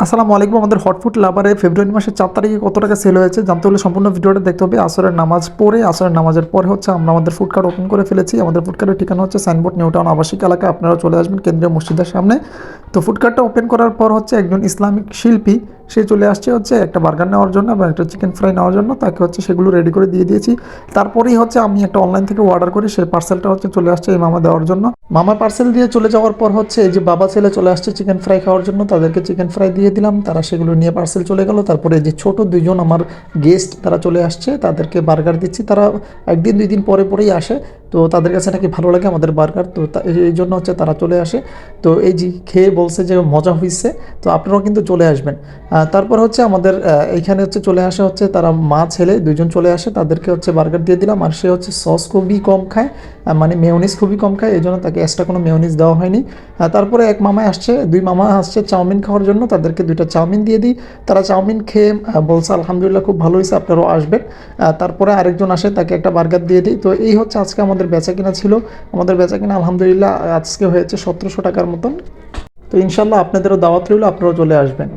আসসালামু আলাইকুম। আমাদের হটফুড লাভারে ফেব্রুয়ারি মাসের 4 তারিখে কত টাকা সেল হয়েছে জানতে হলে সম্পূর্ণ ভিডিওটা দেখতে হবে। আসরের নামাজ পড়ে, আসরের নামাজের পরে হচ্ছে আমরা আমাদের ফুড কার্ট ওপেন করে ফেলেছি। আমাদের ফুড কার্টের ঠিকানা হচ্ছে সাইনবোর্ড, নিউ টাউন আবাসিক এলাকা। আপনারা চলে আসবেন কেন্দ্রীয় মসজিদের সামনে। তো ফুড কার্টটা ওপেন করার পর হচ্ছে একজন ইসলামিক শিল্পী সে চলে আসছে হচ্ছে একটা বার্গার নেওয়ার জন্য এবং একটা চিকেন ফ্রাই নেওয়ার জন্য। তাকে হচ্ছে সেগুলো রেডি করে দিয়ে দিয়েছি। তারপরেই হচ্ছে আমি একটা অনলাইন থেকে অর্ডার করি, সেই পার্সেলটা হচ্ছে চলে আসছে এই মামা দেওয়ার জন্য। মামা পার্সেল দিয়ে চলে যাওয়ার পর হচ্ছে এই যে বাবা ছেলে চলে আসছে চিকেন ফ্রাই খাওয়ার জন্য, তাদেরকে চিকেন ফ্রাই দিয়ে দিলাম, তারা সেগুলো নিয়ে পার্সেল চলে গেল। তারপরে এই যে ছোট দুইজন আমার গেস্ট তারা চলে আসছে, তাদেরকে বার্গার দিচ্ছি। তারা একদিন দুই দিন পরে পরেই আসে, তো তাদের কাছে নাকি ভালো লাগে আমাদের বার্গার, তো এই জন্য হচ্ছে তারা চলে আসে। তো এই যে খেয়ে বলছে যে মজা হয়েছে, তো আপনারাও কিন্তু চলে আসবেন। তারপর হচ্ছে আমাদের এইখানে হচ্ছে চলে আসে হচ্ছে তারা মা ছেলে দুইজন চলে আসে, তাদেরকে হচ্ছে বার্গার দিয়ে দিলাম। আর সে হচ্ছে সস খুবই কম খায়, মানে মেয়োনিজ খুবই কম খায়, এই জন্য তাকে এক্সট্রা কোনো মেয়োনিজ দেওয়া হয়নি। তারপরে এক মামা আসছে, দুই মামা আসছে চাউমিন খাওয়ার জন্য, তাদেরকে দুইটা চাউমিন দিয়ে দিই। তারা চাউমিন খেয়ে বলছে আলহামদুলিল্লাহ খুব ভালো হয়েছে, আপনারাও আসবেন। তারপরে আরেকজন আসে, তাকে একটা বার্গার দিয়ে দিই। তো এই হচ্ছে আজকে আমাদের বেচা কিনা ছিল। আমাদের বেচা কিনা আলহামদুলিল্লাহ আজকে হয়েছে 1700 টাকার মতন। তো ইনশাল্লাহ আপনাদেরও দাওয়াত রইল, আপনারাও চলে আসবেন।